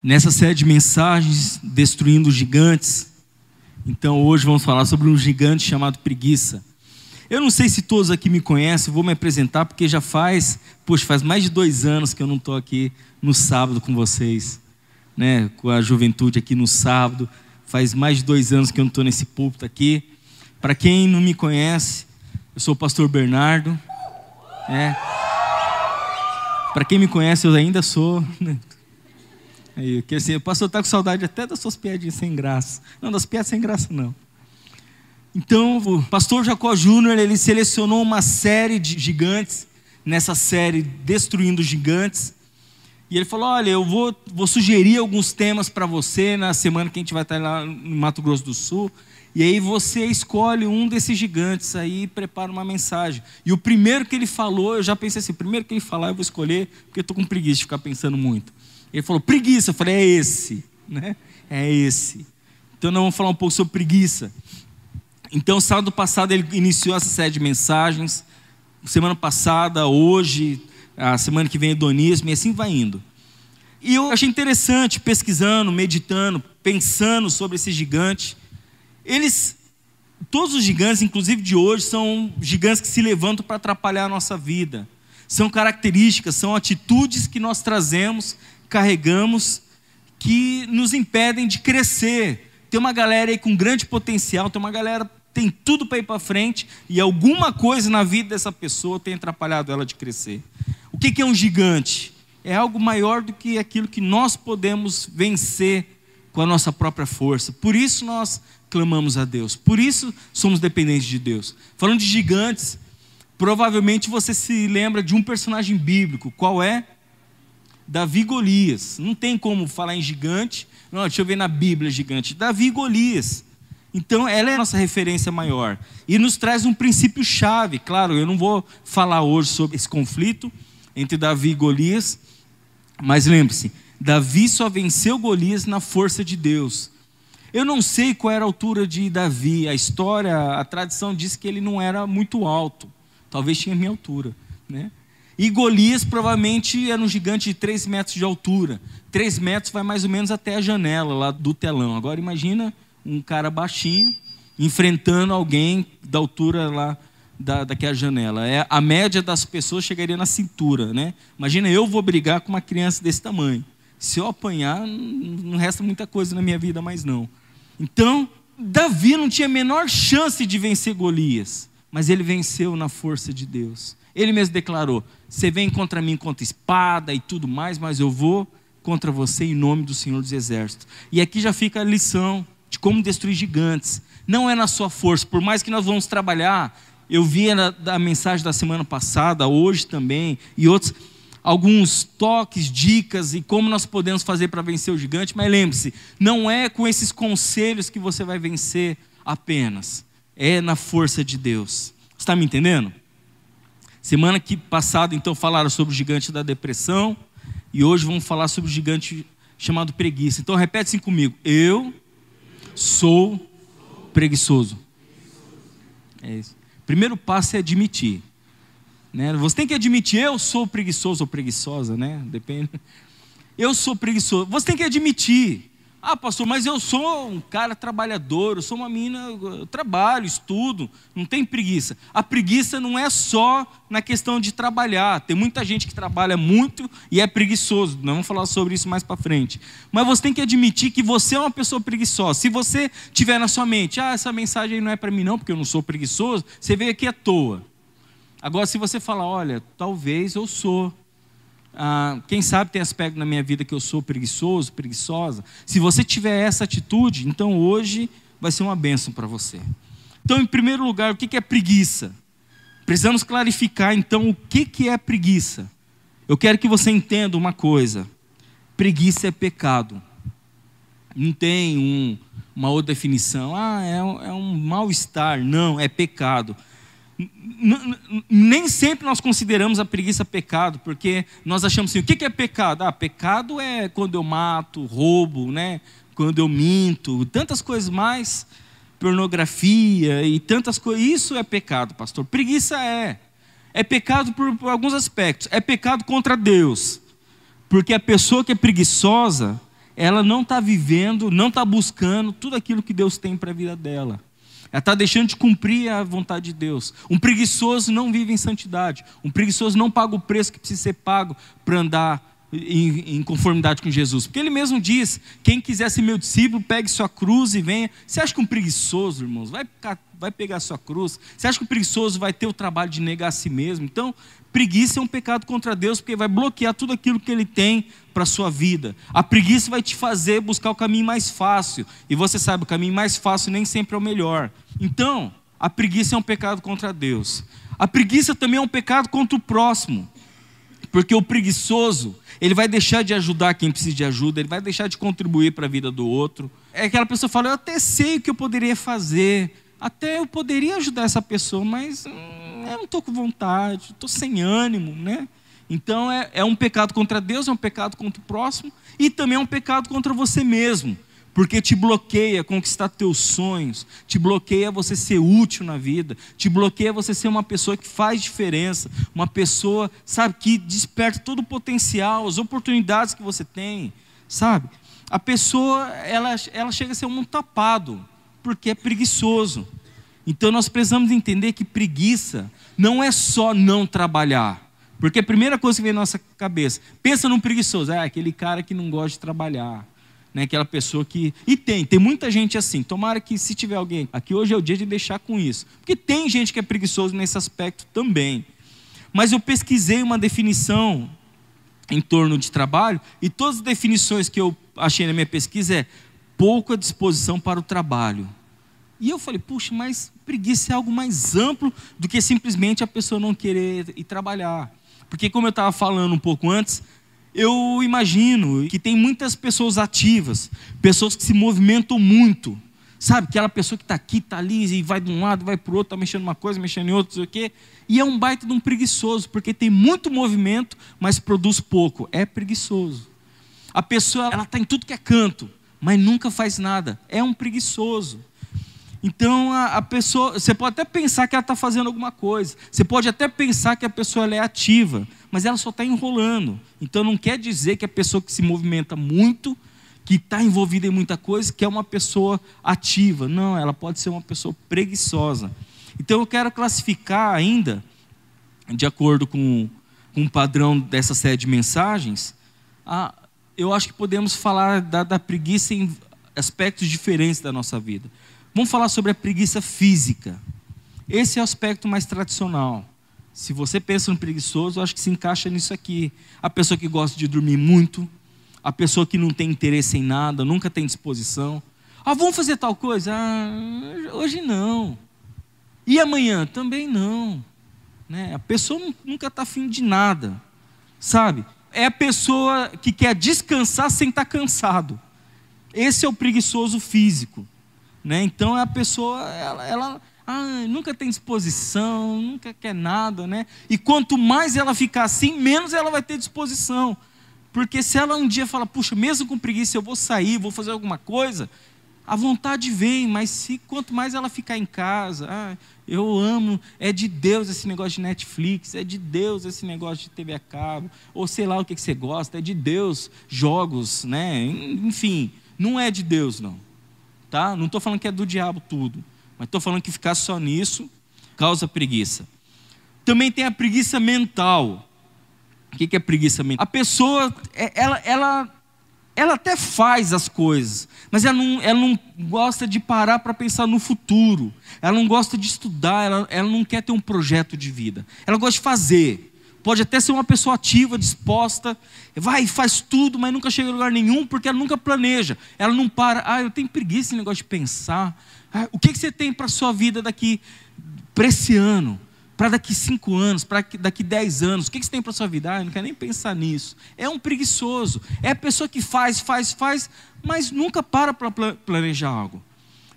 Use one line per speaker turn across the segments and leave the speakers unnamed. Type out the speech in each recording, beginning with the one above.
Nessa série de mensagens, Destruindo Gigantes, então hoje vamos falar sobre um gigante chamado preguiça. Eu não sei se todos aqui me conhecem, vou me apresentar porque já faz mais de 2 anos que eu não estou aqui no sábado com vocês, né? Com a juventude aqui no sábado, faz mais de 2 anos que eu não estou nesse púlpito aqui. Para quem não me conhece, eu sou o pastor Bernardo, né? Para quem me conhece, eu ainda sou, né? Que assim, o pastor está com saudade até das suas piadinhas sem graça. Não, das piadas sem graça não. Então, o pastor Jacó Júnior, ele selecionou uma série de gigantes, nessa série Destruindo Gigantes. E ele falou, olha, eu vou sugerir alguns temas para você na semana que a gente vai estar lá no Mato Grosso do Sul. E aí você escolhe um desses gigantes aí e prepara uma mensagem. E o primeiro que ele falou, eu já pensei assim, o primeiro que ele falar eu vou escolher, porque eu estou com preguiça de ficar pensando muito. Ele falou, preguiça. Eu falei, é esse, né? É esse. Então nós vamos falar um pouco sobre preguiça. Então sábado passado ele iniciou essa série de mensagens. Semana passada, hoje, a semana que vem hedonismo, e assim vai indo. E eu achei interessante, pesquisando, meditando, pensando sobre esse gigante. Todos os gigantes, inclusive de hoje, são gigantes que se levantam para atrapalhar a nossa vida. São características, são atitudes que nós trazemos, carregamos, que nos impedem de crescer. Tem uma galera aí com grande potencial, tem uma galera que tem tudo para ir para frente, e alguma coisa na vida dessa pessoa tem atrapalhado ela de crescer. O que é um gigante? É algo maior do que aquilo que nós podemos vencer com a nossa própria força. Por isso nós clamamos a Deus, por isso somos dependentes de Deus. Falando de gigantes, provavelmente você se lembra de um personagem bíblico. Qual é? Davi e Golias. Não tem como falar em gigante. Não, deixa eu ver na Bíblia gigante. Davi e Golias. Então ela é a nossa referência maior. E nos traz um princípio chave. Claro, eu não vou falar hoje sobre esse conflito entre Davi e Golias. Mas lembre-se, Davi só venceu Golias na força de Deus. Eu não sei qual era a altura de Davi. A história, a tradição diz que ele não era muito alto. Talvez tinha a minha altura, né? E Golias provavelmente era um gigante de 3 metros de altura. 3 metros vai mais ou menos até a janela lá do telão. Agora imagina um cara baixinho enfrentando alguém da altura lá daquela janela. A média das pessoas chegaria na cintura, né? Imagina, eu vou brigar com uma criança desse tamanho. Se eu apanhar, não resta muita coisa na minha vida mais não. Então, Davi não tinha a menor chance de vencer Golias. Mas ele venceu na força de Deus. Ele mesmo declarou, você vem contra mim contra espada e tudo mais, mas eu vou contra você em nome do Senhor dos Exércitos. E aqui já fica a lição de como destruir gigantes. Não é na sua força, por mais que nós vamos trabalhar. Eu vi da mensagem da semana passada, hoje também, e outros, alguns toques, dicas e como nós podemos fazer para vencer o gigante. Mas lembre-se, não é com esses conselhos que você vai vencer apenas. É na força de Deus. Você está me entendendo? Semana passada, então, falaram sobre o gigante da depressão. E hoje vamos falar sobre o gigante chamado preguiça. Então, repete assim comigo. Eu sou preguiçoso. É isso. Primeiro passo é admitir, né? Você tem que admitir, eu sou preguiçoso ou preguiçosa, né? Depende. Eu sou preguiçoso. Você tem que admitir. Ah, pastor, mas eu sou um cara trabalhador, eu sou uma menina, eu trabalho, estudo, não tem preguiça. A preguiça não é só na questão de trabalhar. Tem muita gente que trabalha muito e é preguiçoso. Nós vamos falar sobre isso mais para frente. Mas você tem que admitir que você é uma pessoa preguiçosa. Se você tiver na sua mente, essa mensagem aí não é para mim não, porque eu não sou preguiçoso, você veio aqui à toa. Agora, se você falar, olha, talvez eu sou. Quem sabe tem aspecto na minha vida que eu sou preguiçoso, preguiçosa. Se você tiver essa atitude, então hoje vai ser uma bênção para você. Então, em primeiro lugar, o que é preguiça? Precisamos clarificar então o que é preguiça. Eu quero que você entenda uma coisa. Preguiça é pecado. Não tem uma outra definição. É um mal-estar. Não, é pecado. Nem sempre nós consideramos a preguiça pecado, porque nós achamos assim, o que é pecado? Pecado é quando eu mato, roubo, né? Quando eu minto, tantas coisas mais, pornografia e tantas coisas, isso é pecado, pastor. Preguiça é pecado por alguns aspectos, é pecado contra Deus, porque a pessoa que é preguiçosa, ela não está vivendo, não está buscando tudo aquilo que Deus tem para a vida dela. Ela está deixando de cumprir a vontade de Deus. Um preguiçoso não vive em santidade. Um preguiçoso não paga o preço que precisa ser pago para andar em conformidade com Jesus. Porque ele mesmo diz: quem quiser ser meu discípulo, pegue sua cruz e venha. Você acha que um preguiçoso, irmãos, vai pegar sua cruz? Você acha que o preguiçoso vai ter o trabalho de negar a si mesmo? Então, preguiça é um pecado contra Deus, porque vai bloquear tudo aquilo que Ele tem para a sua vida. A preguiça vai te fazer buscar o caminho mais fácil. E você sabe, o caminho mais fácil nem sempre é o melhor. Então, a preguiça é um pecado contra Deus. A preguiça também é um pecado contra o próximo. Porque o preguiçoso, ele vai deixar de ajudar quem precisa de ajuda, ele vai deixar de contribuir para a vida do outro. É aquela pessoa que fala: eu até sei o que eu poderia fazer, até eu poderia ajudar essa pessoa, mas eu não estou com vontade, estou sem ânimo, né? Então é um pecado contra Deus, é um pecado contra o próximo, e também é um pecado contra você mesmo, porque te bloqueia a conquistar teus sonhos, te bloqueia você ser útil na vida, te bloqueia você ser uma pessoa que faz diferença, uma pessoa, sabe, que desperta todo o potencial, as oportunidades que você tem, sabe? A pessoa, ela chega a ser um tapado, porque é preguiçoso. Então nós precisamos entender que preguiça não é só não trabalhar. Porque a primeira coisa que vem na nossa cabeça, pensa num preguiçoso, aquele cara que não gosta de trabalhar, né? Aquela pessoa que... E tem muita gente assim. Tomara que, se tiver alguém aqui, hoje é o dia de deixar com isso. Porque tem gente que é preguiçoso nesse aspecto também. Mas eu pesquisei uma definição em torno de trabalho, e todas as definições que eu achei na minha pesquisa é pouca disposição para o trabalho. E eu falei: puxa, mas preguiça é algo mais amplo do que simplesmente a pessoa não querer ir trabalhar. Porque, como eu estava falando um pouco antes, eu imagino que tem muitas pessoas ativas, pessoas que se movimentam muito, sabe? Aquela pessoa que está aqui, está ali, e vai de um lado, vai para o outro, está mexendo em uma coisa, mexendo em outra, não sei o quê. E é um baita de um preguiçoso, porque tem muito movimento, mas produz pouco. É preguiçoso. A pessoa, ela está em tudo que é canto, mas nunca faz nada. É um preguiçoso. Então a pessoa, você pode até pensar que ela está fazendo alguma coisa, você pode até pensar que a pessoa ela é ativa, mas ela só está enrolando. Então não quer dizer que a pessoa que se movimenta muito, que está envolvida em muita coisa, que é uma pessoa ativa. Não, ela pode ser uma pessoa preguiçosa. Então eu quero classificar ainda, de acordo com o padrão dessa série de mensagens, eu acho que podemos falar da preguiça em aspectos diferentes da nossa vida. Vamos falar sobre a preguiça física. Esse é o aspecto mais tradicional. Se você pensa no preguiçoso, eu acho que se encaixa nisso aqui. A pessoa que gosta de dormir muito, a pessoa que não tem interesse em nada, nunca tem disposição. Vamos fazer tal coisa? Hoje não. E amanhã? Também não. Né? A pessoa nunca está afim de nada, sabe? É a pessoa que quer descansar sem estar cansado. Esse é o preguiçoso físico. Né? Então a pessoa, ela nunca tem disposição, nunca quer nada, né? E quanto mais ela ficar assim, menos ela vai ter disposição. Porque se ela um dia fala: puxa, mesmo com preguiça eu vou sair, vou fazer alguma coisa, a vontade vem. Mas quanto mais ela ficar em casa, eu amo, é de Deus esse negócio de Netflix, é de Deus esse negócio de TV a cabo, ou sei lá o que você gosta, é de Deus jogos, né? Enfim, não é de Deus não. Tá? Não estou falando que é do diabo tudo, mas estou falando que ficar só nisso causa preguiça. Também tem a preguiça mental. O que é preguiça mental? A pessoa, ela até faz as coisas, mas ela não gosta de parar para pensar no futuro. Ela não gosta de estudar, ela não quer ter um projeto de vida. Ela gosta de fazer. Pode até ser uma pessoa ativa, disposta, vai e faz tudo, mas nunca chega a lugar nenhum, porque ela nunca planeja. Ela não para. Eu tenho preguiça nesse negócio de pensar. O que você tem para a sua vida para esse ano, para daqui 5 anos, para daqui 10 anos? O que você tem para a sua vida? Eu não quero nem pensar nisso. É um preguiçoso. É a pessoa que faz, mas nunca para planejar algo.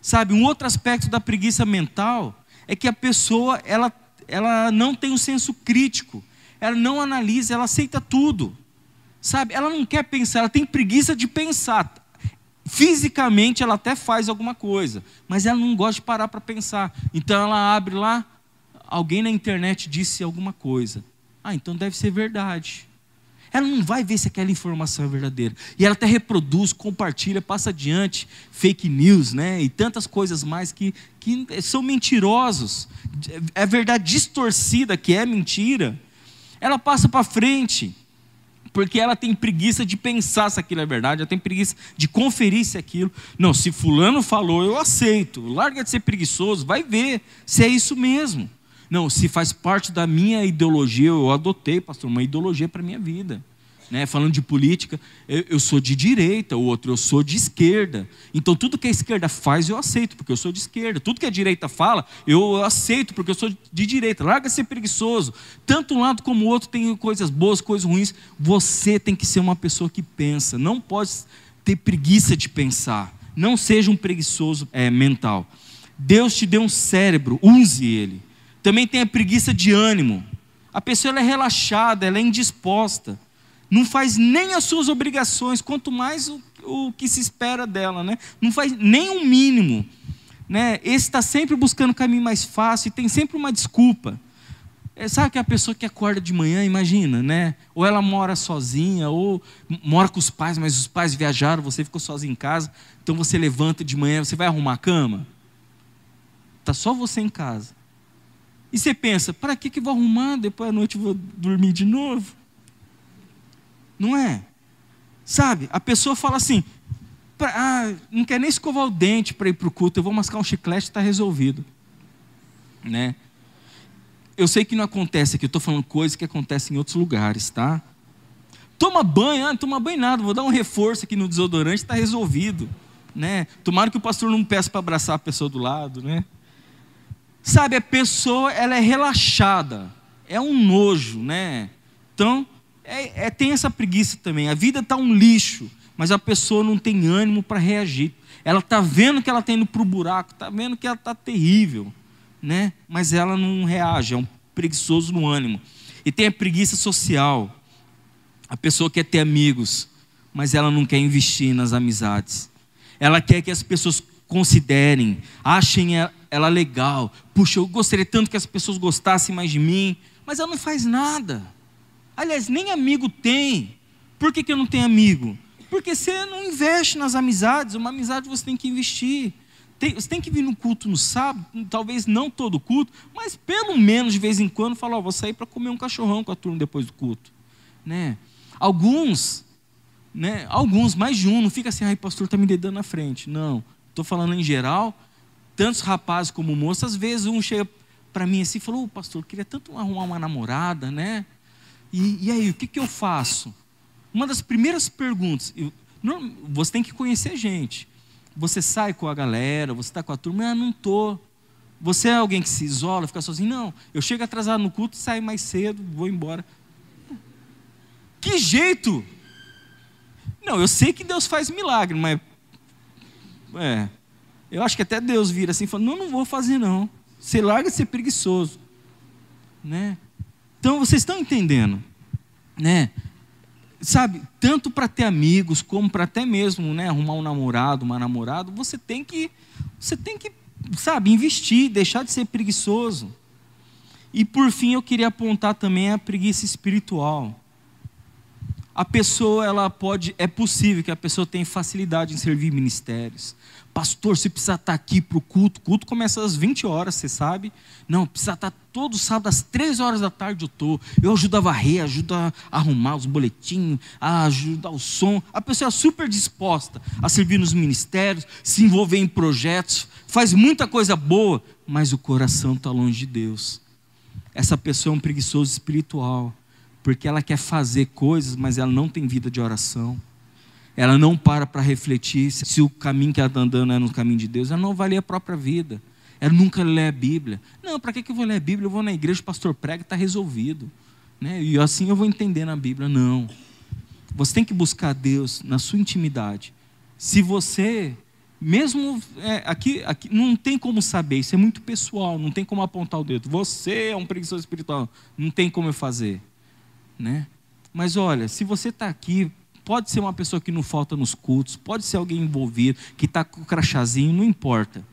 Sabe, um outro aspecto da preguiça mental é que a pessoa, ela não tem um senso crítico. Ela não analisa, ela aceita tudo, sabe? Ela não quer pensar, ela tem preguiça de pensar. Fisicamente ela até faz alguma coisa, mas ela não gosta de parar para pensar. Então ela abre lá, alguém na internet disse alguma coisa. Então deve ser verdade. ela não vai ver se aquela informação é verdadeira. E ela até reproduz, compartilha, passa adiante fake news, né? E tantas coisas mais que são mentirosos. É verdade distorcida, que é mentira. Ela passa para frente, porque ela tem preguiça de pensar se aquilo é verdade, ela tem preguiça de conferir se aquilo. Não, se fulano falou, eu aceito. Larga de ser preguiçoso, vai ver se é isso mesmo. Não, se faz parte da minha ideologia, eu adotei, pastor, uma ideologia para a minha vida. Né? Falando de política, eu sou de direita, o outro eu sou de esquerda. Então tudo que a esquerda faz eu aceito, porque eu sou de esquerda. Tudo que a direita fala, eu aceito, porque eu sou de direita. Larga de ser preguiçoso. Tanto um lado como o outro tem coisas boas, coisas ruins. Você tem que ser uma pessoa que pensa. Não pode ter preguiça de pensar. Não seja um preguiçoso mental. Deus te deu um cérebro, use ele. Também tem a preguiça de ânimo. A pessoa ela é relaxada, ela é indisposta. Não faz nem as suas obrigações, quanto mais o que se espera dela, né? Não faz nem o mínimo, né? Esse está sempre buscando o caminho mais fácil e tem sempre uma desculpa. Sabe que a pessoa que acorda de manhã, imagina, né? Ou ela mora sozinha, ou mora com os pais, mas os pais viajaram, você ficou sozinho em casa, então você levanta de manhã, você vai arrumar a cama? Está só você em casa. E você pensa, para que vou arrumar? Depois à noite eu vou dormir de novo. Não é? Sabe, a pessoa fala assim, não quer nem escovar o dente para ir para o culto, eu vou mascar um chiclete e está resolvido. Né? Eu sei que não acontece aqui, eu estou falando coisas que acontecem em outros lugares, tá? Toma banho, não toma banho nada, vou dar um reforço aqui no desodorante, está resolvido. Né? Tomara que o pastor não peça para abraçar a pessoa do lado, né? Sabe, a pessoa, ela é relaxada, é um nojo, né? Então, tem essa preguiça também. A vida está um lixo, mas a pessoa não tem ânimo para reagir. Ela está vendo que ela está indo para o buraco, está vendo que ela está terrível, né? Mas ela não reage, é um preguiçoso no ânimo. E tem a preguiça social. A pessoa quer ter amigos, mas ela não quer investir nas amizades. Ela quer que as pessoas considerem, achem ela legal. Puxa, eu gostaria tanto que as pessoas gostassem mais de mim, mas ela não faz nada. Aliás, nem amigo tem. Por que eu não tenho amigo? Porque você não investe nas amizades. Uma amizade você tem que investir. Você tem que vir no culto no sábado, talvez não todo culto, mas pelo menos de vez em quando falar, vou sair para comer um cachorrão com a turma depois do culto. Né? Alguns, mais de um, não fica assim, ai pastor está me dedando na frente. Não, estou falando em geral, tantos rapazes como moças, às vezes um chega para mim assim e falou, pastor, eu queria tanto arrumar uma namorada, né? E aí, o que eu faço? Uma das primeiras perguntas, você tem que conhecer gente. Você sai com a galera, você está com a turma, não estou. Você é alguém que se isola, fica sozinho? Não, eu chego atrasado no culto, saio mais cedo, vou embora. Que jeito? Não, eu sei que Deus faz milagre, mas... eu acho que até Deus vira assim e fala, não vou fazer não. Você larga de ser preguiçoso. Né? Então, vocês estão entendendo, né? Sabe, tanto para ter amigos, como para até mesmo, né, arrumar um namorado, uma namorada, você tem que, sabe, investir, deixar de ser preguiçoso. E por fim, eu queria apontar também a preguiça espiritual. A pessoa, é possível que a pessoa tenha facilidade em servir ministérios. Pastor, se precisar estar aqui para o culto, o culto começa às 20 horas, você sabe? Não, precisa estar todo sábado às 3 horas da tarde eu ajudo a varrer, ajudo a arrumar os boletins, a ajudar o som. A pessoa é super disposta a servir nos ministérios, se envolver em projetos, faz muita coisa boa, mas o coração está longe de Deus. Essa pessoa é um preguiçoso espiritual, porque ela quer fazer coisas, mas ela não tem vida de oração. Ela não para refletir se o caminho que ela está andando é no caminho de Deus. Ela não vai ler a própria vida. Ela nunca lê a Bíblia. Não, para que eu vou ler a Bíblia? Eu vou na igreja, o pastor prega e está resolvido. Né? E assim eu vou entender na Bíblia. Não. Você tem que buscar Deus na sua intimidade. Se você, mesmo aqui não tem como saber, isso é muito pessoal, não tem como apontar o dedo. Você é um preguiçoso espiritual, não tem como eu fazer. Né? Mas olha, se você está aqui, pode ser uma pessoa que não falta nos cultos, pode ser alguém envolvido, que está com o crachazinho, não importa.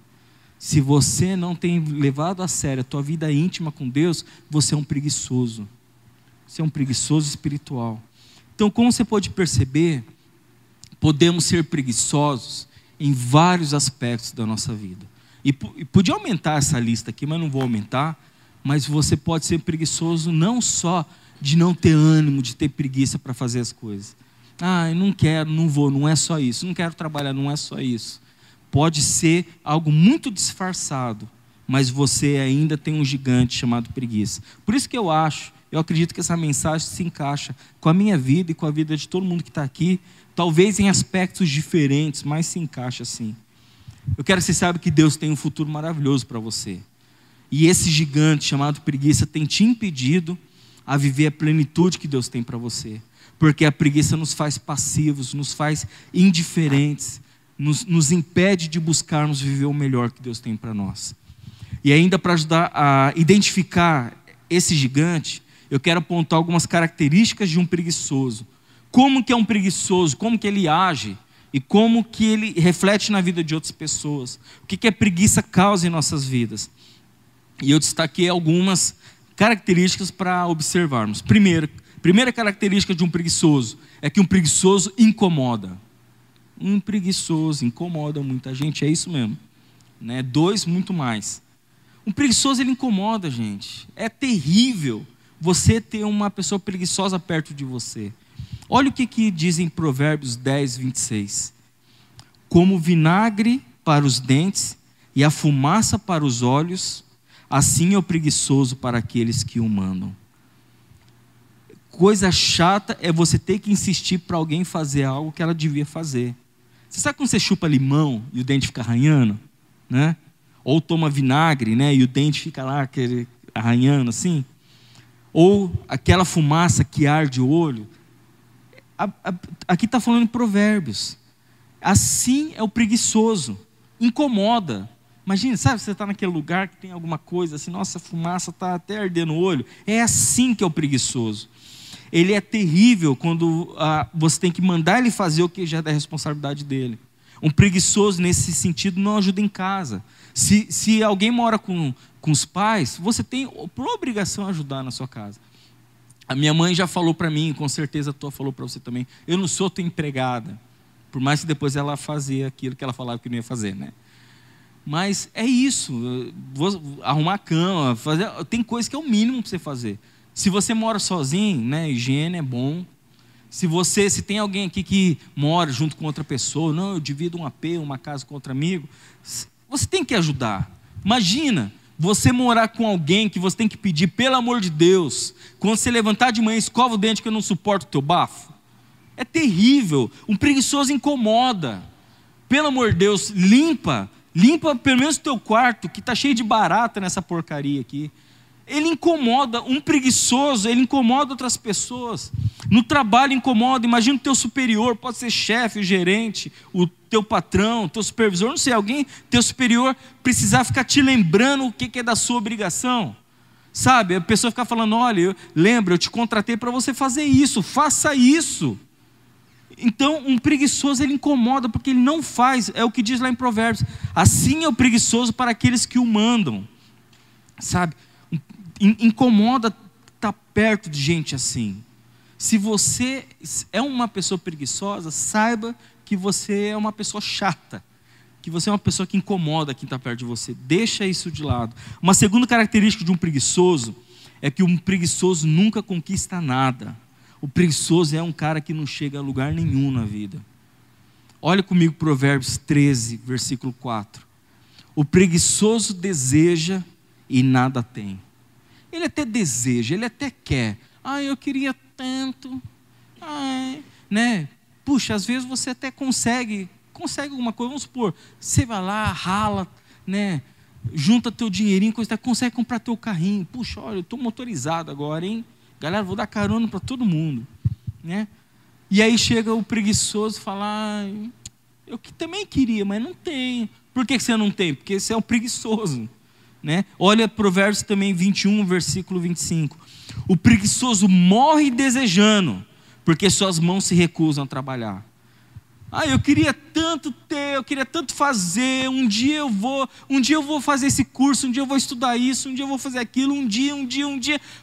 Se você não tem levado a sério a tua vida íntima com Deus, você é um preguiçoso. Você é um preguiçoso espiritual. Então, como você pode perceber, podemos ser preguiçosos em vários aspectos da nossa vida. E podia aumentar essa lista aqui, mas não vou aumentar. Mas você pode ser preguiçoso não só de não ter ânimo, de ter preguiça para fazer as coisas. Eu não quero, não vou, não é só isso. Não quero trabalhar, não é só isso. Pode ser algo muito disfarçado, mas você ainda tem um gigante chamado preguiça. Por isso que eu acredito que essa mensagem se encaixa com a minha vida e com a vida de todo mundo que está aqui, talvez em aspectos diferentes, mas se encaixa assim. Eu quero que você saiba que Deus tem um futuro maravilhoso para você. E esse gigante chamado preguiça tem te impedido a viver a plenitude que Deus tem para você. Porque a preguiça nos faz passivos, nos faz indiferentes, nos impede de buscarmos viver o melhor que Deus tem para nós. E ainda para ajudar a identificar esse gigante, eu quero apontar algumas características de um preguiçoso. Como que é um preguiçoso, como que ele age e como que ele reflete na vida de outras pessoas. O que a preguiça causa em nossas vidas. E eu destaquei algumas características para observarmos. Primeira característica de um preguiçoso é que um preguiçoso incomoda. Um preguiçoso incomoda muita gente, é isso mesmo. 2, muito mais. Um preguiçoso, ele incomoda, gente. É terrível você ter uma pessoa preguiçosa perto de você. Olha o que diz em Provérbios 10, 26. Como vinagre para os dentes e a fumaça para os olhos, assim é o preguiçoso para aqueles que o mandam. Coisa chata é você ter que insistir para alguém fazer algo que ela devia fazer. Você sabe quando você chupa limão e o dente fica arranhando? Né? Ou toma vinagre, né, e o dente fica lá arranhando assim? Ou aquela fumaça que arde o olho? Aqui está falando em Provérbios. Assim é o preguiçoso. Incomoda. Imagina, sabe, você está naquele lugar que tem alguma coisa assim, nossa, a fumaça está até ardendo o olho. É assim que é o preguiçoso. Ele é terrível quando você tem que mandar ele fazer o que já é da responsabilidade dele. Um preguiçoso, nesse sentido, não ajuda em casa. Se alguém mora com os pais, você tem por obrigação ajudar na sua casa. A minha mãe já falou para mim, com certeza a tua falou para você também, eu não sou tua empregada, por mais que depois ela fazia aquilo que ela falava que não ia fazer, né? Mas é isso, vou arrumar a cama, tem coisa que é o mínimo para você fazer. Se você mora sozinho, né, higiene é bom. Se tem alguém aqui que mora junto com outra pessoa, não, eu divido um AP, uma casa com outro amigo, você tem que ajudar. Imagina você morar com alguém que você tem que pedir, pelo amor de Deus, quando você levantar de manhã, escova o dente que eu não suporto o teu bafo. É terrível. Um preguiçoso incomoda. Pelo amor de Deus, limpa pelo menos o teu quarto, que está cheio de barata nessa porcaria aqui. Ele incomoda, um preguiçoso, ele incomoda outras pessoas. No trabalho incomoda, imagina o teu superior, pode ser chefe, o gerente, o teu patrão, o teu supervisor, não sei, alguém, teu superior, precisar ficar te lembrando o que é da sua obrigação. Sabe, a pessoa ficar falando, olha, lembra, eu te contratei para você fazer isso, faça isso. Então, um preguiçoso, ele incomoda, porque ele não faz, é o que diz lá em Provérbios, assim é o preguiçoso para aqueles que o mandam. Sabe, incomoda estar perto de gente assim. Se você é uma pessoa preguiçosa, saiba que você é uma pessoa chata, que você é uma pessoa que incomoda quem está perto de você. Deixa isso de lado. Uma segunda característica de um preguiçoso é que um preguiçoso nunca conquista nada. O preguiçoso é um cara que não chega a lugar nenhum na vida. Olha comigo Provérbios 13, versículo 4. O preguiçoso deseja e nada tem. Ele até deseja, ele até quer. Eu queria tanto. Né? Puxa, às vezes você até consegue alguma coisa. Vamos supor, você vai lá, rala, né? Junta teu dinheirinho, consegue comprar teu carrinho. Puxa, olha, eu estou motorizado agora, hein? Galera, vou dar carona para todo mundo, né? E aí chega o preguiçoso e fala, eu que também queria, mas não tenho. Por que você não tem? Porque você é um preguiçoso. Né? Olha Provérbios também 21, versículo 25. O preguiçoso morre desejando, porque suas mãos se recusam a trabalhar. Eu queria tanto ter, eu queria tanto fazer, um dia eu vou fazer esse curso, um dia eu vou estudar isso, um dia eu vou fazer aquilo, um dia,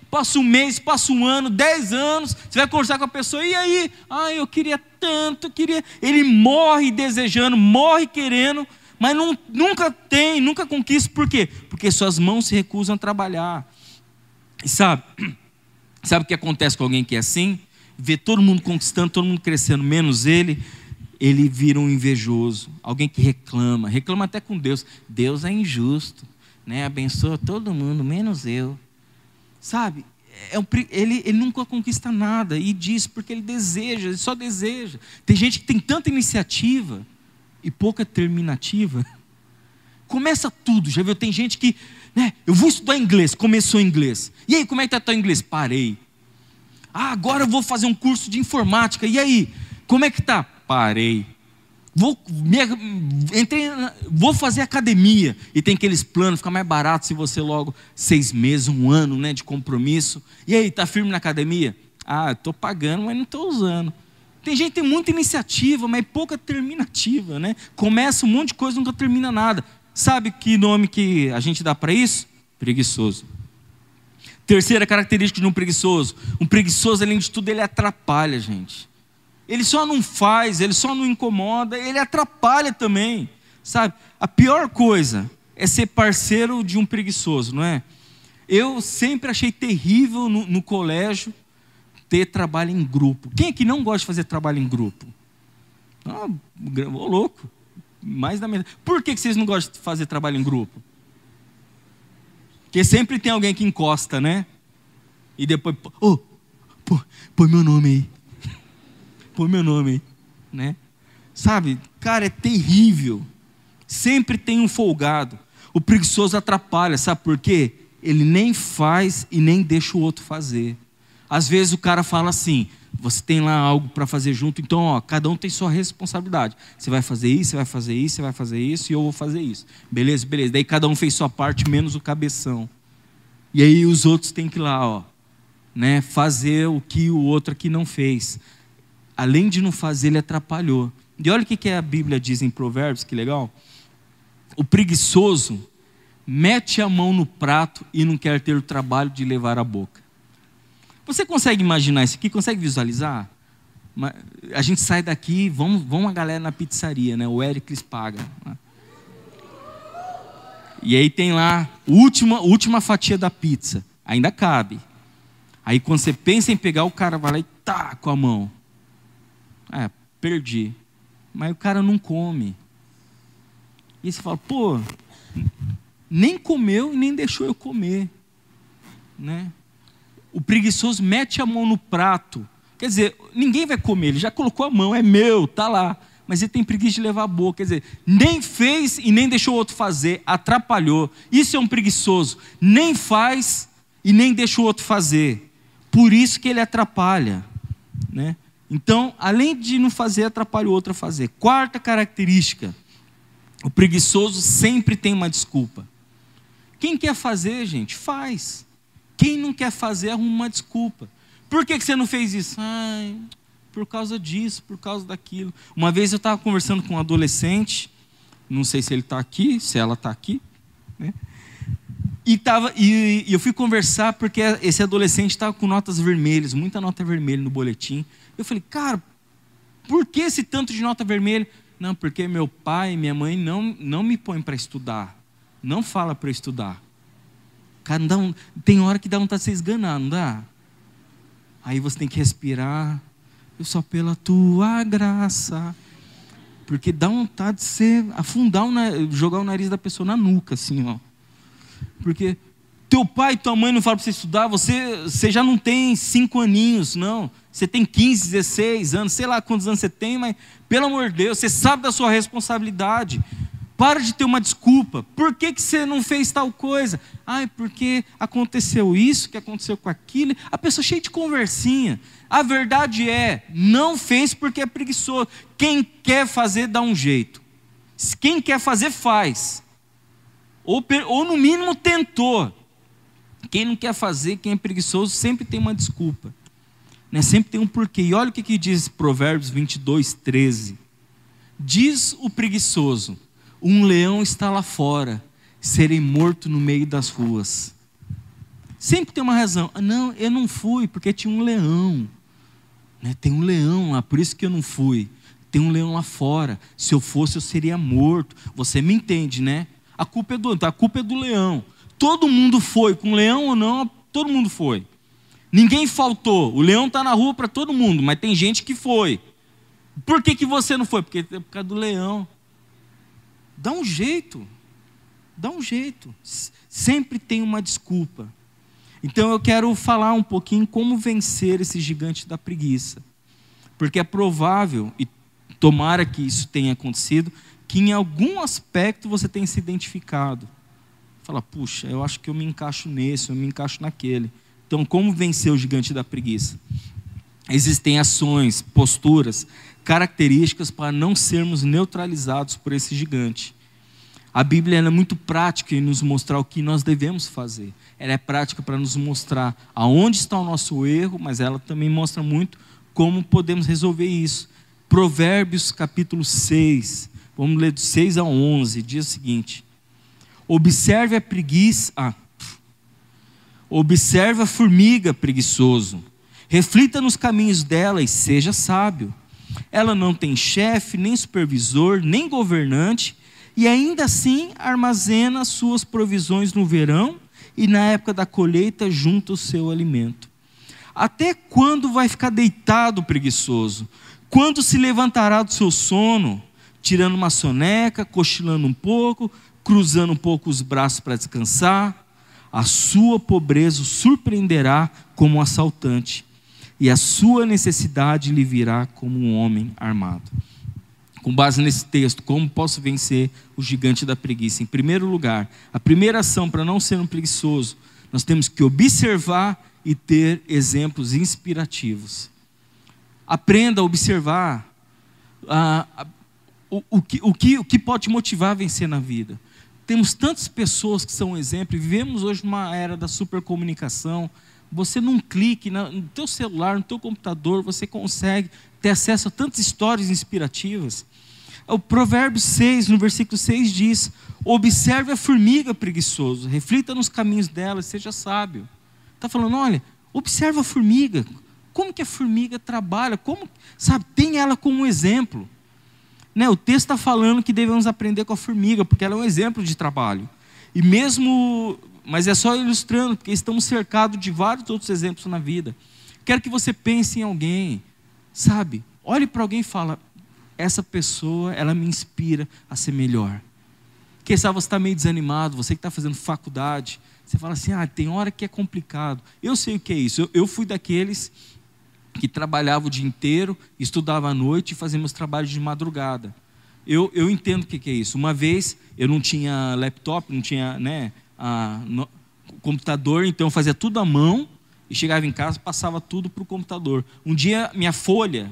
passa um mês, passa um ano, 10 anos, você vai conversar com a pessoa, e aí? Eu queria tanto, ele morre desejando, morre querendo, mas nunca conquista, por quê? Porque suas mãos se recusam a trabalhar. E sabe o que acontece com alguém que é assim? Vê todo mundo conquistando, todo mundo crescendo, menos ele vira um invejoso, alguém que reclama até com Deus. Deus é injusto, né? Abençoa todo mundo, menos eu. Sabe? Ele nunca conquista nada, e diz porque ele só deseja. Tem gente que tem tanta iniciativa e pouca terminativa. Começa tudo, já viu? Tem gente que, eu vou estudar inglês, começou inglês. E aí, como é que está o inglês? Parei. Agora eu vou fazer um curso de informática. E aí, como é que está? Parei. Vou fazer academia. E tem aqueles planos, fica mais barato se você logo 6 meses, 1 ano, de compromisso. E aí, está firme na academia? Estou pagando, mas não estou usando. Tem gente que tem muita iniciativa, mas pouca terminativa, Começa um monte de coisa e nunca termina nada. Sabe que nome que a gente dá para isso? Preguiçoso. Terceira característica de um preguiçoso. Um preguiçoso, além de tudo, ele atrapalha, gente. Ele só não faz, ele só não incomoda, ele atrapalha também, sabe? A pior coisa é ser parceiro de um preguiçoso, não é? Eu sempre achei terrível no colégio ter trabalho em grupo. Quem é que não gosta de fazer trabalho em grupo? Ô louco, mais da metade. Por que vocês não gostam de fazer trabalho em grupo? Porque sempre tem alguém que encosta, E depois, põe meu nome aí. Põe meu nome aí, Sabe, cara, é terrível. Sempre tem um folgado. O preguiçoso atrapalha, sabe por quê? Ele nem faz e nem deixa o outro fazer. Às vezes o cara fala assim, você tem lá algo para fazer junto, então cada um tem sua responsabilidade. Você vai fazer isso, você vai fazer isso, você vai fazer isso, e eu vou fazer isso. Beleza. Daí cada um fez sua parte, menos o cabeção. E aí os outros têm que ir lá, fazer o que o outro aqui não fez. Além de não fazer, ele atrapalhou. E olha o que a Bíblia diz em Provérbios, que legal. O preguiçoso mete a mão no prato e não quer ter o trabalho de levar à boca. Você consegue imaginar isso aqui? Consegue visualizar? A gente sai daqui, vamos a galera na pizzaria, o Éricles paga. E aí tem lá a última fatia da pizza. Ainda cabe. Aí quando você pensa em pegar, o cara vai lá e tá com a mão. Perdi. Mas o cara não come. E você fala, nem comeu e nem deixou eu comer. O preguiçoso mete a mão no prato. Quer dizer, ninguém vai comer, ele já colocou a mão, é meu, tá lá. Mas ele tem preguiça de levar a boca. Quer dizer, nem fez e nem deixou o outro fazer, atrapalhou. Isso é um preguiçoso. Nem faz e nem deixa o outro fazer. Por isso que ele atrapalha, Então, além de não fazer, atrapalha o outro a fazer. Quarta característica, o preguiçoso sempre tem uma desculpa. Quem quer fazer, gente, faz. Quem não quer fazer, arruma uma desculpa. Por que você não fez isso? Por causa disso, por causa daquilo. Uma vez eu estava conversando com um adolescente, não sei se ele está aqui, se ela está aqui, E eu fui conversar porque esse adolescente estava com notas vermelhas, muita nota vermelha no boletim. Eu falei, cara, por que esse tanto de nota vermelha? Não, porque meu pai e minha mãe não me põem para estudar. Não fala para eu estudar. Cara, tem hora que dá vontade de você esganar, não dá? Aí você tem que respirar. Eu só pela tua graça. Porque dá vontade de você afundar, jogar o nariz da pessoa na nuca, assim, Porque teu pai e tua mãe não falam para você estudar, você já não tem 5 aninhos, não. Você tem 15, 16 anos, sei lá quantos anos você tem, mas, pelo amor de Deus, você sabe da sua responsabilidade. Para de ter uma desculpa. Por que você não fez tal coisa? Porque aconteceu isso, que aconteceu com aquilo. A pessoa cheia de conversinha. A verdade é, não fez porque é preguiçoso. Quem quer fazer, dá um jeito. Quem quer fazer, faz. Ou no mínimo tentou. Quem não quer fazer, quem é preguiçoso, sempre tem uma desculpa. Sempre tem um porquê. E olha o que diz Provérbios 22, 13. Diz o preguiçoso: um leão está lá fora, serei morto no meio das ruas. Sempre tem uma razão. Não, eu não fui porque tinha um leão. Tem um leão lá, por isso que eu não fui. Tem um leão lá fora. Se eu fosse, eu seria morto. Você me entende, né? A culpa é do leão. Todo mundo foi, com leão ou não, todo mundo foi. Ninguém faltou. O leão está na rua para todo mundo, mas tem gente que foi. Por que você não foi? Porque é por causa do leão. Dá um jeito. Sempre tem uma desculpa. Então eu quero falar um pouquinho como vencer esse gigante da preguiça. Porque é provável, e tomara que isso tenha acontecido, que em algum aspecto você tenha se identificado. Fala, puxa, eu acho que eu me encaixo nesse, eu me encaixo naquele. Então, como vencer o gigante da preguiça? Existem ações, posturas, características para não sermos neutralizados por esse gigante. A Bíblia é muito prática em nos mostrar o que nós devemos fazer. Ela é prática para nos mostrar aonde está o nosso erro, mas ela também mostra muito como podemos resolver isso. Provérbios capítulo 6, vamos ler do 6 a 11, diz o seguinte: observe a formiga preguiçoso, reflita nos caminhos dela e seja sábio. Ela não tem chefe, nem supervisor, nem governante, e ainda assim armazena as suas provisões no verão e na época da colheita junta o seu alimento. Até quando vai ficar deitado o preguiçoso? Quando se levantará do seu sono, tirando uma soneca, cochilando um pouco, cruzando um pouco os braços para descansar? A sua pobreza o surpreenderá como um assaltante, e a sua necessidade lhe virá como um homem armado. Com base nesse texto, como posso vencer o gigante da preguiça? Em primeiro lugar, a primeira ação para não ser um preguiçoso, nós temos que observar e ter exemplos inspirativos. Aprenda a observar o que pode te motivar a vencer na vida. Temos tantas pessoas que são exemplo, e vivemos hoje numa era da supercomunicação. Você num clique no teu celular, no teu computador, você consegue ter acesso a tantas histórias inspirativas. O Provérbios 6, no versículo 6 diz: observe a formiga preguiçoso, reflita nos caminhos dela e seja sábio. Está falando, olha, observa a formiga, como que a formiga trabalha, tem ela como um exemplo. O texto está falando que devemos aprender com a formiga, porque ela é um exemplo de trabalho. Mas é só ilustrando, porque estamos cercados de vários outros exemplos na vida. Quero que você pense em alguém, olhe para alguém e fala, essa pessoa, ela me inspira a ser melhor. Quem sabe você está meio desanimado, você que está fazendo faculdade, você fala assim, tem hora que é complicado. Eu sei o que é isso, eu fui daqueles que trabalhava o dia inteiro, estudava à noite e fazia meus trabalhos de madrugada. Eu entendo o que é isso. Uma vez eu não tinha laptop, não tinha computador, então eu fazia tudo à mão e chegava em casa, passava tudo para o computador. Um dia minha folha,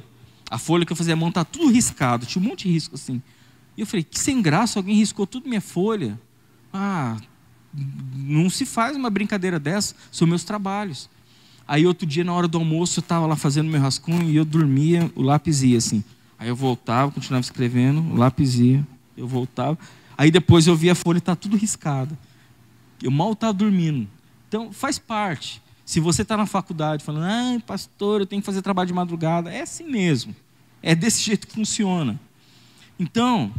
a folha que eu fazia à mão estava tudo riscado, tinha um monte de risco assim. E eu falei, que sem graça, alguém riscou tudo minha folha. Não se faz uma brincadeira dessa, são meus trabalhos. Aí outro dia, na hora do almoço, eu estava lá fazendo meu rascunho e eu dormia, o lápis ia assim. Aí eu voltava, continuava escrevendo, o lápis ia, eu voltava. Aí depois eu via a folha e está tudo riscada. Eu mal estava dormindo. Então, faz parte. Se você está na faculdade falando, pastor, eu tenho que fazer trabalho de madrugada, é assim mesmo. É desse jeito que funciona. Então,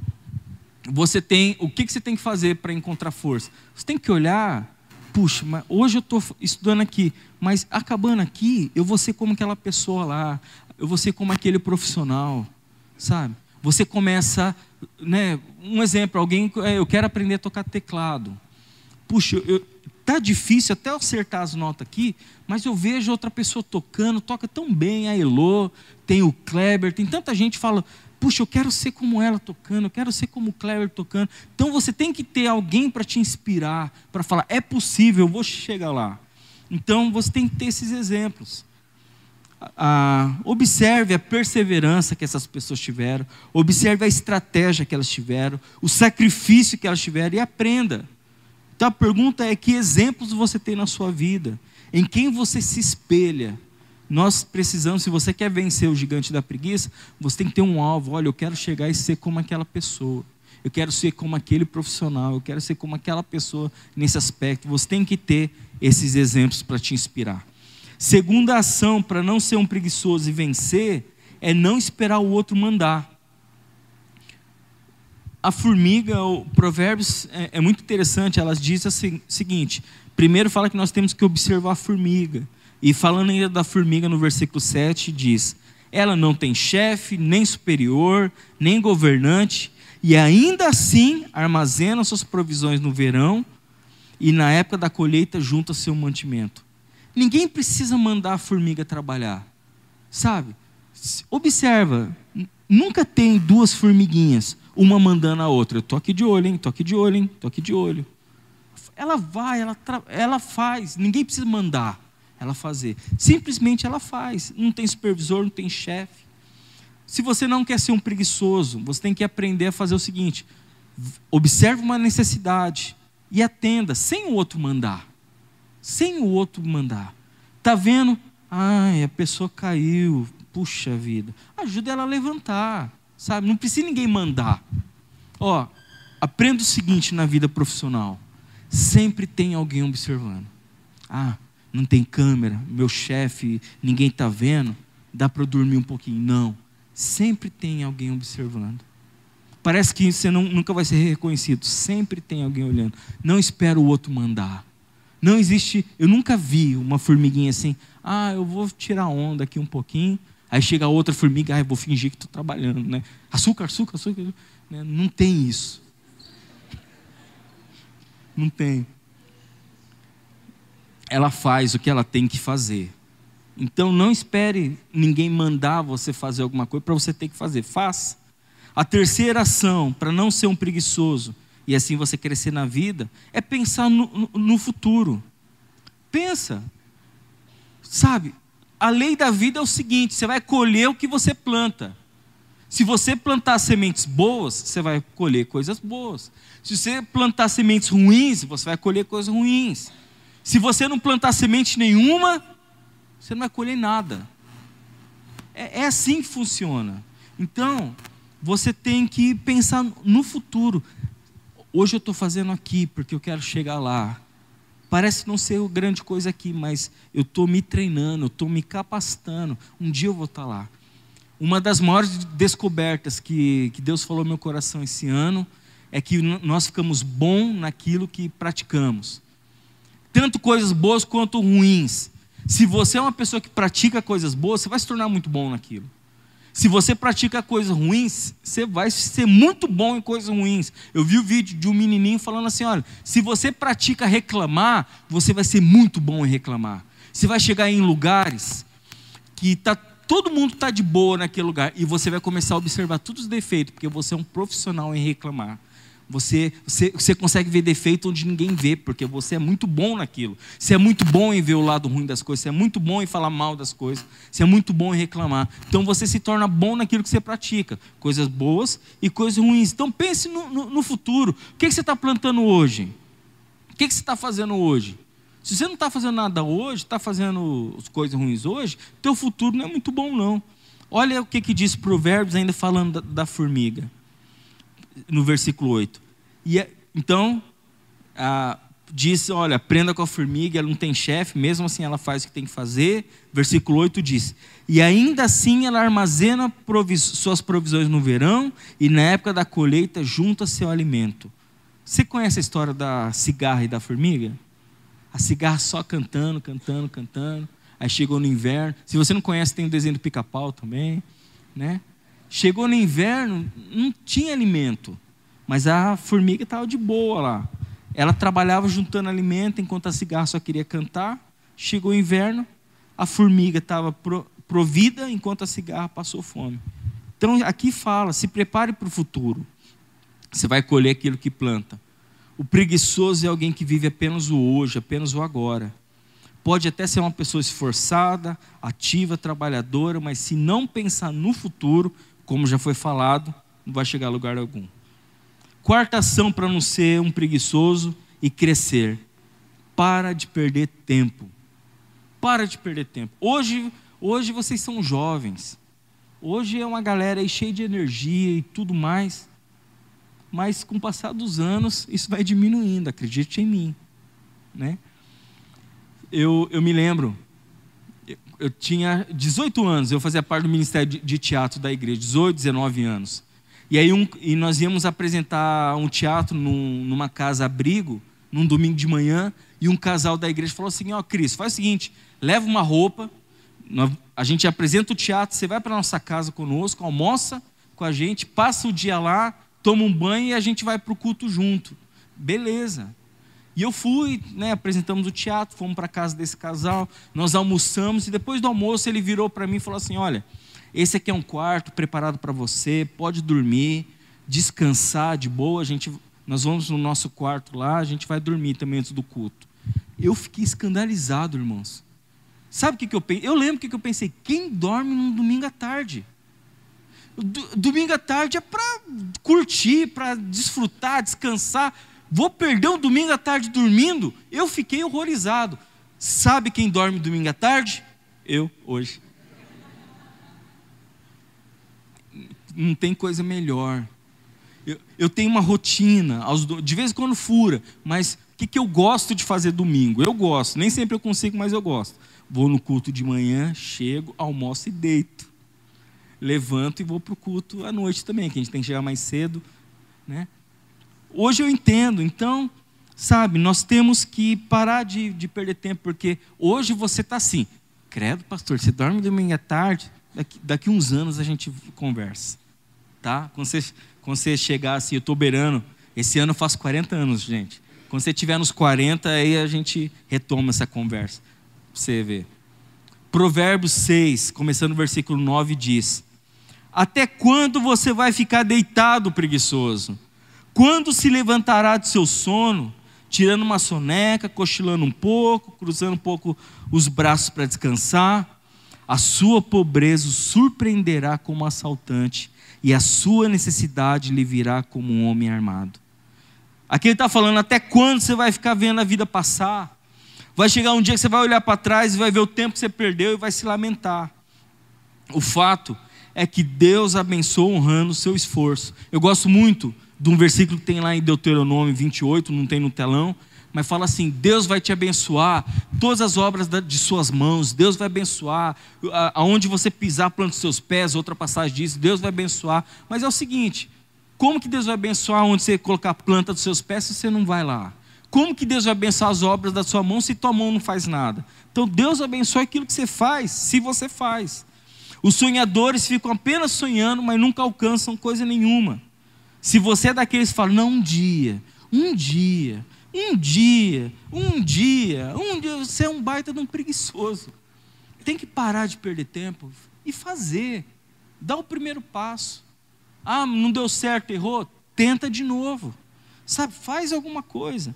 o que você tem que fazer para encontrar força? Você tem que olhar, puxa, mas hoje eu estou estudando aqui, mas acabando aqui, eu vou ser como aquela pessoa lá, eu vou ser como aquele profissional, Você começa, um exemplo, eu quero aprender a tocar teclado. Puxa, tá difícil até eu acertar as notas aqui, mas eu vejo outra pessoa tocando, toca tão bem, a Elô, tem o Kleber, tem tanta gente que fala, puxa, eu quero ser como ela tocando, eu quero ser como o Kleber tocando. Então você tem que ter alguém para te inspirar, para falar, é possível, eu vou chegar lá. Então você tem que ter esses exemplos. Observe a perseverança que essas pessoas tiveram, observe a estratégia que elas tiveram, o sacrifício que elas tiveram e aprenda. Então a pergunta é, que exemplos você tem na sua vida? Em quem você se espelha? Nós precisamos, se você quer vencer o gigante da preguiça, você tem que ter um alvo. Olha, eu quero chegar e ser como aquela pessoa. Eu quero ser como aquele profissional. Eu quero ser como aquela pessoa nesse aspecto. Você tem que ter esses exemplos para te inspirar. Segunda ação para não ser um preguiçoso e vencer é não esperar o outro mandar. A formiga, o Provérbios é muito interessante. Ela diz o seguinte: primeiro fala que nós temos que observar a formiga. E falando ainda da formiga no versículo 7, diz: ela não tem chefe, nem superior, nem governante, e ainda assim armazena suas provisões no verão, e na época da colheita junta seu mantimento. Ninguém precisa mandar a formiga trabalhar, sabe? Observa, nunca tem duas formiguinhas, uma mandando a outra. Eu estou aqui de olho, hein? Estou aqui de olho, hein? Estou aqui de olho. Ela vai, ela faz, ninguém precisa mandar ela fazer, simplesmente ela faz. Não tem supervisor, não tem chefe. Se você não quer ser um preguiçoso, você tem que aprender a fazer o seguinte: observe uma necessidade e atenda, sem o outro mandar. Sem o outro mandar. Está vendo? Ai, a pessoa caiu, puxa vida, ajuda ela a levantar, sabe? Não precisa ninguém mandar. Ó, aprenda o seguinte na vida profissional: sempre tem alguém observando. Ah, não tem câmera, meu chefe, ninguém está vendo, dá para eu dormir um pouquinho. Não, sempre tem alguém observando. Parece que você nunca vai ser reconhecido, sempre tem alguém olhando. Não espera o outro mandar. Não existe, eu nunca vi uma formiguinha assim: ah, eu vou tirar onda aqui um pouquinho, aí chega outra formiga: ah, eu vou fingir que estou trabalhando, né? Açúcar, né? Não tem isso. Não tem. Ela faz o que ela tem que fazer. Então não espere ninguém mandar você fazer alguma coisa para você ter que fazer. Faça. A terceira ação para não ser um preguiçoso e assim você crescer na vida é pensar no futuro. Pensa. Sabe, a lei da vida é o seguinte: você vai colher o que você planta. Se você plantar sementes boas, você vai colher coisas boas. Se você plantar sementes ruins, você vai colher coisas ruins. Se você não plantar semente nenhuma, você não vai colher nada. É assim que funciona. Então, você tem que pensar no futuro. Hoje eu estou fazendo aqui porque eu quero chegar lá. Parece não ser grande coisa aqui, mas eu estou me treinando, eu estou me capacitando. Um dia eu vou estar lá. Uma das maiores descobertas que Deus falou no meu coração esse ano é que nós ficamos bons naquilo que praticamos. Tanto coisas boas quanto ruins. Se você é uma pessoa que pratica coisas boas, você vai se tornar muito bom naquilo. Se você pratica coisas ruins, você vai ser muito bom em coisas ruins. Eu vi o vídeo de um menininho falando assim: olha, se você pratica reclamar, você vai ser muito bom em reclamar. Você vai chegar em lugares que todo mundo está de boa naquele lugar, e você vai começar a observar todos os defeitos, porque você é um profissional em reclamar. Você consegue ver defeito onde ninguém vê, porque você é muito bom naquilo. Você é muito bom em ver o lado ruim das coisas, você é muito bom em falar mal das coisas, você é muito bom em reclamar. Então você se torna bom naquilo que você pratica, coisas boas e coisas ruins. Então pense no futuro. O que você está plantando hoje? O que você está fazendo hoje? Se você não está fazendo nada hoje, está fazendo as coisas ruins hoje, teu futuro não é muito bom não. Olha o que diz Provérbios, ainda falando da formiga. No versículo 8. Então, diz: olha, aprenda com a formiga, ela não tem chefe, mesmo assim ela faz o que tem que fazer. Versículo 8 diz: e ainda assim ela armazena suas provisões no verão, e na época da colheita junta seu alimento. Você conhece a história da cigarra e da formiga? A cigarra só cantando. Aí chegou no inverno. Se você não conhece, tem o desenho do Pica-Pau também, né? Chegou no inverno, não tinha alimento, mas a formiga estava de boa lá. Ela trabalhava juntando alimento, enquanto a cigarra só queria cantar. Chegou o inverno, a formiga estava provida, enquanto a cigarra passou fome. Então aqui fala: se prepare para o futuro. Você vai colher aquilo que planta. O preguiçoso é alguém que vive apenas o hoje, apenas o agora. Pode até ser uma pessoa esforçada, ativa, trabalhadora, mas se não pensar no futuro, como já foi falado, não vai chegar a lugar algum. Quarta ação para não ser um preguiçoso e crescer: para de perder tempo. Para de perder tempo. Hoje Hoje vocês são jovens. Hoje é uma galera aí cheia de energia e tudo mais. Mas com o passar dos anos, isso vai diminuindo, acredite em mim, né? Eu me lembro, eu tinha 18 anos, eu fazia parte do ministério de teatro da igreja, 18, 19 anos. E aí nós íamos apresentar um teatro numa casa-abrigo, num domingo de manhã, e um casal da igreja falou assim: ó, Cris, faz o seguinte, leva uma roupa, a gente apresenta o teatro, você vai para a nossa casa conosco, almoça com a gente, passa o dia lá, toma um banho e a gente vai para o culto junto. Beleza. E eu fui, né, apresentamos o teatro, fomos para a casa desse casal, nós almoçamos, e depois do almoço ele virou para mim e falou assim: olha, esse aqui é um quarto preparado para você, pode dormir, descansar de boa, nós vamos no nosso quarto lá, a gente vai dormir também antes do culto. Eu fiquei escandalizado, irmãos. Sabe o que eu pensei? Eu lembro o que eu pensei: quem dorme num domingo à tarde? Domingo à tarde é para curtir, para desfrutar, descansar. Vou perder um domingo à tarde dormindo? Eu fiquei horrorizado. Sabe quem dorme domingo à tarde? Eu, hoje. Não tem coisa melhor. Eu tenho uma rotina, de vez em quando fura, mas o que eu gosto de fazer domingo? Eu gosto, nem sempre eu consigo, mas eu gosto. Vou no culto de manhã, chego, almoço e deito. Levanto e vou para o culto à noite também, que a gente tem que chegar mais cedo, né? Hoje eu entendo, então, sabe, nós temos que parar de perder tempo, porque hoje você está assim: credo, pastor, você dorme domingo à tarde? Daqui uns anos a gente conversa, tá? Quando você chegar assim, eu estou beirando, esse ano eu faço 40 anos, gente. Quando você estiver nos 40, aí a gente retoma essa conversa, pra você ver. Provérbios 6, começando no versículo 9, diz: até quando você vai ficar deitado, preguiçoso? Quando se levantará do seu sono, tirando uma soneca, cochilando um pouco, cruzando um pouco os braços para descansar? A sua pobreza o surpreenderá como assaltante, e a sua necessidade lhe virá como um homem armado. Aqui ele está falando: até quando você vai ficar vendo a vida passar? Vai chegar um dia que você vai olhar para trás e vai ver o tempo que você perdeu e vai se lamentar. O fato é que Deus abençoa honrando o seu esforço. Eu gosto muito de um versículo que tem lá em Deuteronômio 28, não tem no telão, mas fala assim: Deus vai te abençoar, todas as obras de suas mãos, Deus vai abençoar, aonde você pisar, planta os seus pés. Outra passagem diz: Deus vai abençoar. Mas é o seguinte, como que Deus vai abençoar onde você colocar a planta dos seus pés se você não vai lá? Como que Deus vai abençoar as obras da sua mão se tua mão não faz nada? Então Deus abençoa aquilo que você faz, se você faz. Os sonhadores ficam apenas sonhando, mas nunca alcançam coisa nenhuma. Se você é daqueles que falam: não, um dia, você é um baita de um preguiçoso. Tem que parar de perder tempo e fazer. Dá o primeiro passo. Ah, não deu certo, errou? Tenta de novo. Sabe, faz alguma coisa.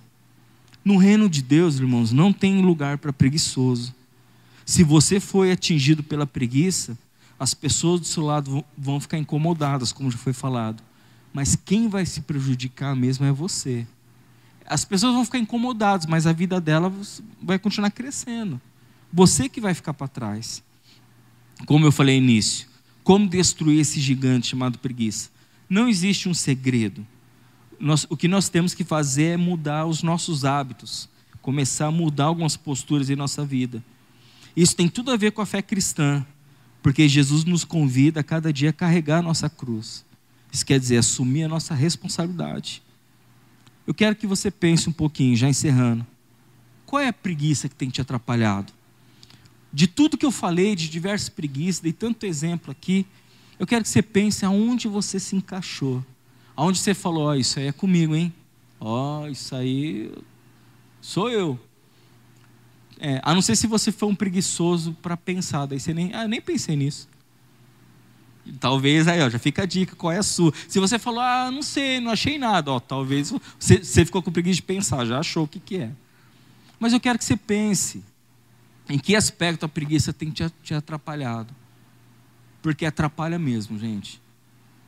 No reino de Deus, irmãos, não tem lugar para preguiçoso. Se você foi atingido pela preguiça, as pessoas do seu lado vão ficar incomodadas, como já foi falado. Mas quem vai se prejudicar mesmo é você. As pessoas vão ficar incomodadas, mas a vida delas vai continuar crescendo. Você que vai ficar para trás. Como eu falei no início, como destruir esse gigante chamado preguiça? Não existe um segredo. O que nós temos que fazer é mudar os nossos hábitos, começar a mudar algumas posturas em nossa vida. Isso tem tudo a ver com a fé cristã, porque Jesus nos convida a cada dia a carregar a nossa cruz. Isso quer dizer assumir a nossa responsabilidade. Eu quero que você pense um pouquinho, já encerrando. Qual é a preguiça que tem te atrapalhado? De tudo que eu falei, de diversas preguiças, dei tanto exemplo aqui, eu quero que você pense aonde você se encaixou. Aonde você falou: ó, isso aí é comigo, hein? Ó, isso aí sou eu. A não ser se você for um preguiçoso para pensar, daí você nem pensei nisso. Talvez aí, ó, já fica a dica, qual é a sua? Se você falou: não sei, não achei nada, ó, talvez você ficou com preguiça de pensar, já achou o que é. Mas eu quero que você pense, em que aspecto a preguiça tem te atrapalhado? Porque atrapalha mesmo, gente.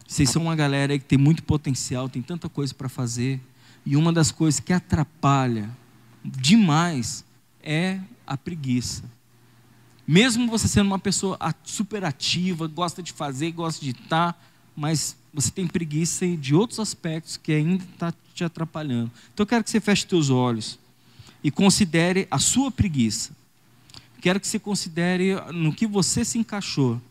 Vocês são uma galera aí que tem muito potencial, tem tanta coisa para fazer, e uma das coisas que atrapalha demais é a preguiça. Mesmo você sendo uma pessoa super ativa, gosta de fazer, gosta de estar, mas você tem preguiça de outros aspectos que ainda está te atrapalhando. Então eu quero que você feche seus olhos e considere a sua preguiça. Quero que você considere no que você se encaixou.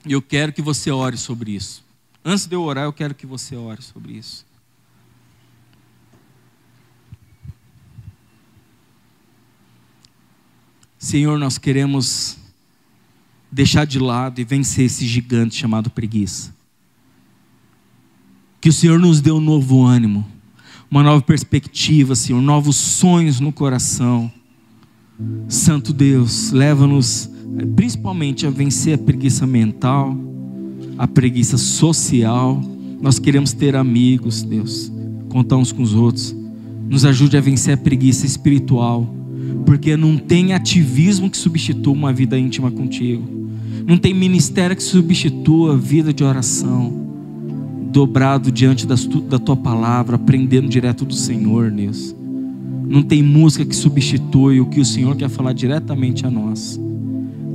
E eu quero que você ore sobre isso. Antes de eu orar, eu quero que você ore sobre isso. Senhor, nós queremos deixar de lado e vencer esse gigante chamado preguiça. Que o Senhor nos dê um novo ânimo, uma nova perspectiva, Senhor, novos sonhos no coração. Santo Deus, leva-nos principalmente a vencer a preguiça mental, a preguiça social. Nós queremos ter amigos, Deus, contar uns com os outros. Nos ajude a vencer a preguiça espiritual, porque não tem ativismo que substitua uma vida íntima contigo. Não tem ministério que substitua a vida de oração, dobrado diante da tua palavra, aprendendo direto do Senhor, Deus. Não tem música que substitui o que o Senhor quer falar diretamente a nós.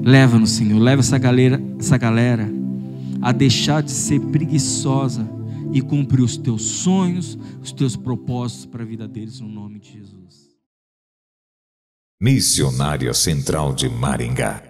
Leva-nos, Senhor, leva essa galera a deixar de ser preguiçosa e cumprir os teus sonhos, os teus propósitos para a vida deles, no nome de Jesus.
Missionária Central de Maringá.